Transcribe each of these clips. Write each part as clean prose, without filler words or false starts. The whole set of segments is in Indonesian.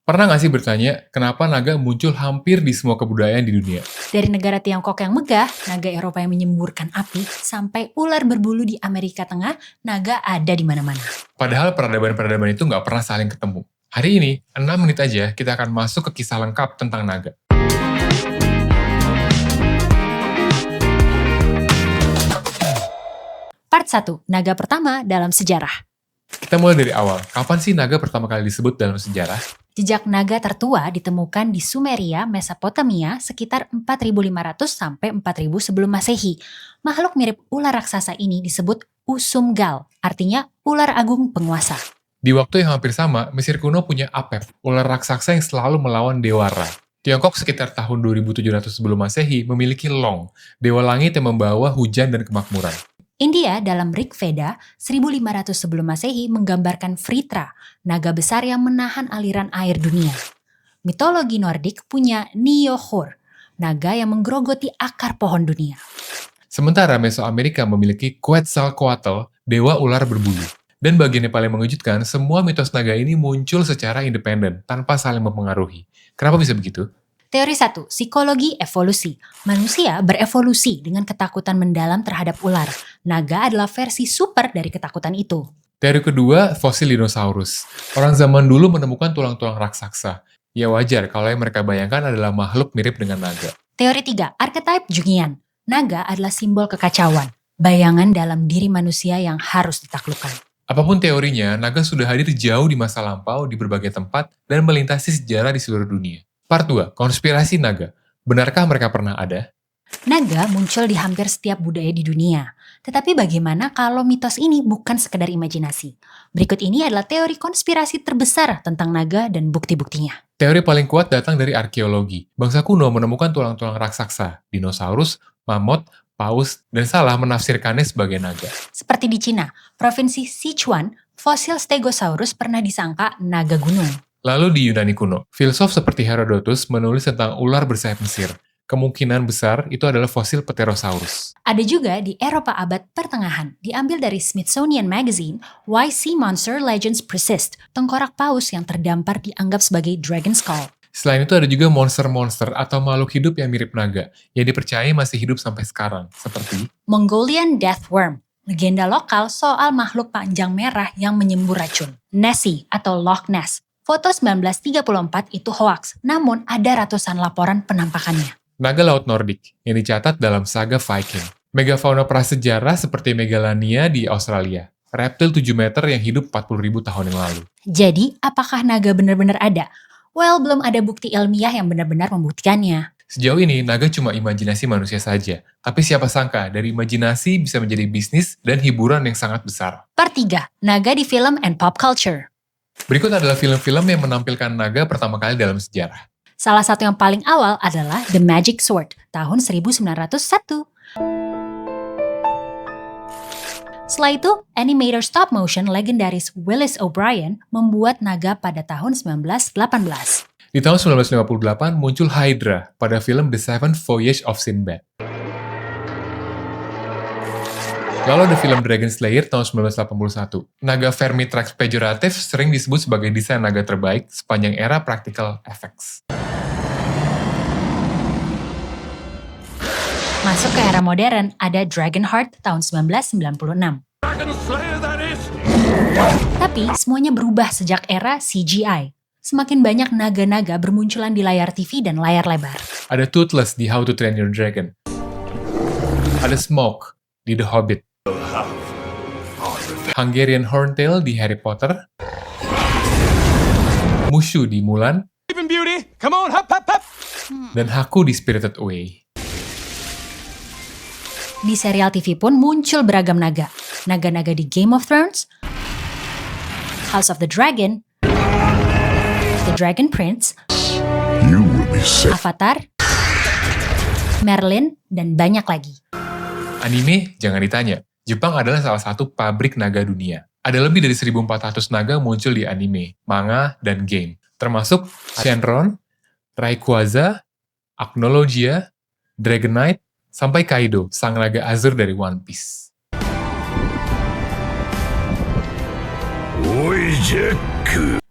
Pernah nggak sih bertanya, kenapa naga muncul hampir di semua kebudayaan di dunia? Dari negara Tiongkok yang megah, naga Eropa yang menyemburkan api, sampai ular berbulu di Amerika Tengah, naga ada di mana-mana. Padahal peradaban-peradaban itu nggak pernah saling ketemu. Hari ini, 6 menit aja kita akan masuk ke kisah lengkap tentang naga. Part 1, naga pertama dalam sejarah. Kita mulai dari awal. Kapan sih naga pertama kali disebut dalam sejarah? Jejak naga tertua ditemukan di Sumeria, Mesopotamia sekitar 4.500 sampai 4.000 sebelum Masehi. Makhluk mirip ular raksasa ini disebut Usumgal, artinya ular agung penguasa. Di waktu yang hampir sama, Mesir kuno punya Apep, ular raksasa yang selalu melawan Dewa Ra. Tiongkok sekitar tahun 2700 sebelum Masehi memiliki Long, dewa langit yang membawa hujan dan kemakmuran. India dalam Rig Veda 1500 sebelum Masehi menggambarkan Vritra, naga besar yang menahan aliran air dunia. Mitologi Nordik punya Niohor, naga yang menggerogoti akar pohon dunia. Sementara Mesoamerika memiliki Quetzalcoatl, dewa ular berbulu. Dan bagian yang paling mengejutkan, semua mitos naga ini muncul secara independen, tanpa saling mempengaruhi. Kenapa bisa begitu? Teori 1, psikologi evolusi. Manusia berevolusi dengan ketakutan mendalam terhadap ular. Naga adalah versi super dari ketakutan itu. Teori kedua, fosil dinosaurus. Orang zaman dulu menemukan tulang-tulang raksasa. Ya wajar kalau yang mereka bayangkan adalah makhluk mirip dengan naga. Teori 3, archetype Jungian. Naga adalah simbol kekacauan. Bayangan dalam diri manusia yang harus ditaklukkan. Apapun teorinya, naga sudah hadir jauh di masa lampau di berbagai tempat dan melintasi sejarah di seluruh dunia. Part 2, konspirasi naga. Benarkah mereka pernah ada? Naga muncul di hampir setiap budaya di dunia. Tetapi bagaimana kalau mitos ini bukan sekedar imajinasi? Berikut ini adalah teori konspirasi terbesar tentang naga dan bukti-buktinya. Teori paling kuat datang dari arkeologi. Bangsa kuno menemukan tulang-tulang raksasa, dinosaurus, mamut, paus, dan salah menafsirkannya sebagai naga. Seperti di Cina, provinsi Sichuan, fosil Stegosaurus pernah disangka naga gunung. Lalu di Yunani kuno, filsuf seperti Herodotus menulis tentang ular bersayap Mesir. Kemungkinan besar itu adalah fosil Pterosaurus. Ada juga di Eropa abad pertengahan, diambil dari Smithsonian Magazine, Why Sea Monster Legends Persist, tengkorak paus yang terdampar dianggap sebagai dragon skull. Selain itu ada juga monster-monster atau makhluk hidup yang mirip naga, yang dipercaya masih hidup sampai sekarang, seperti Mongolian Death Worm, legenda lokal soal makhluk panjang merah yang menyembur racun. Nessie atau Loch Ness. Foto 1934 itu hoaks, namun ada ratusan laporan penampakannya. naga laut Nordik, yang dicatat dalam saga Viking. Megafauna prasejarah seperti Megalania di Australia. Reptil 7 meter yang hidup 40.000 tahun yang lalu. Jadi, apakah naga benar-benar ada? Well, belum ada bukti ilmiah yang benar-benar membuktikannya. Sejauh ini, naga cuma imajinasi manusia saja. Tapi siapa sangka, dari imajinasi bisa menjadi bisnis dan hiburan yang sangat besar. Part 3, naga di film and pop culture. Berikut adalah film-film yang menampilkan naga pertama kali dalam sejarah. Salah satu yang paling awal adalah The Magic Sword, tahun 1901. Setelah itu, animator stop motion legendaris Willis O'Brien membuat naga pada tahun 1918. Di tahun 1958 muncul Hydra pada film The Seventh Voyage of Sinbad. Lalu ada film Dragon Slayer tahun 1981. Naga Vermitrax pejoratif sering disebut sebagai desain naga terbaik sepanjang era practical effects. Masuk ke era modern, ada Dragonheart tahun 1996. Tapi semuanya berubah sejak era CGI. Semakin banyak naga-naga bermunculan di layar TV dan layar lebar. Ada Toothless di How to Train Your Dragon. Ada Smoke di The Hobbit. Hungarian Horntail di Harry Potter. Mushu di Mulan. Dan Haku di Spirited Away. Di serial TV pun muncul beragam naga. Naga-naga di Game of Thrones, House of the Dragon, The Dragon Prince, Avatar, Merlin, dan banyak lagi. Anime, jangan ditanya. Jepang adalah salah satu pabrik naga dunia. Ada lebih dari 1.400 naga muncul di anime, manga, dan game. Termasuk Shenron, Rayquaza, Agnologia, Dragonite, sampai Kaido, sang naga azur dari One Piece.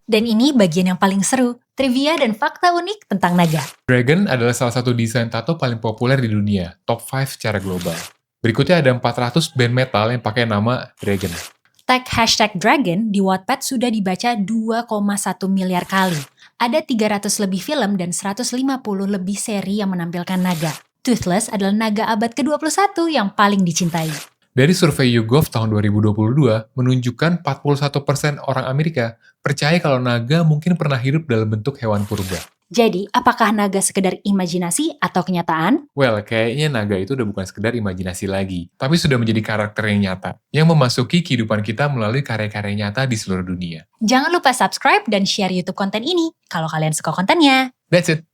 Dan ini bagian yang paling seru. Trivia dan fakta unik tentang naga. Dragon adalah salah satu desain tato paling populer di dunia, top 5 secara global. Berikutnya ada 400 band metal yang pakai nama Dragon. Tag #Dragon di Wattpad sudah dibaca 2,1 miliar kali. Ada 300 lebih film dan 150 lebih seri yang menampilkan naga. Toothless adalah naga abad ke-21 yang paling dicintai. Dari survei YouGov tahun 2022 menunjukkan 41% orang Amerika percaya kalau naga mungkin pernah hidup dalam bentuk hewan purba. Jadi, apakah naga sekedar imajinasi atau kenyataan? Well, kayaknya naga itu udah bukan sekedar imajinasi lagi, tapi sudah menjadi karakter yang nyata, yang memasuki kehidupan kita melalui karya-karya nyata di seluruh dunia. Jangan lupa subscribe dan share YouTube konten ini kalau kalian suka kontennya. That's it!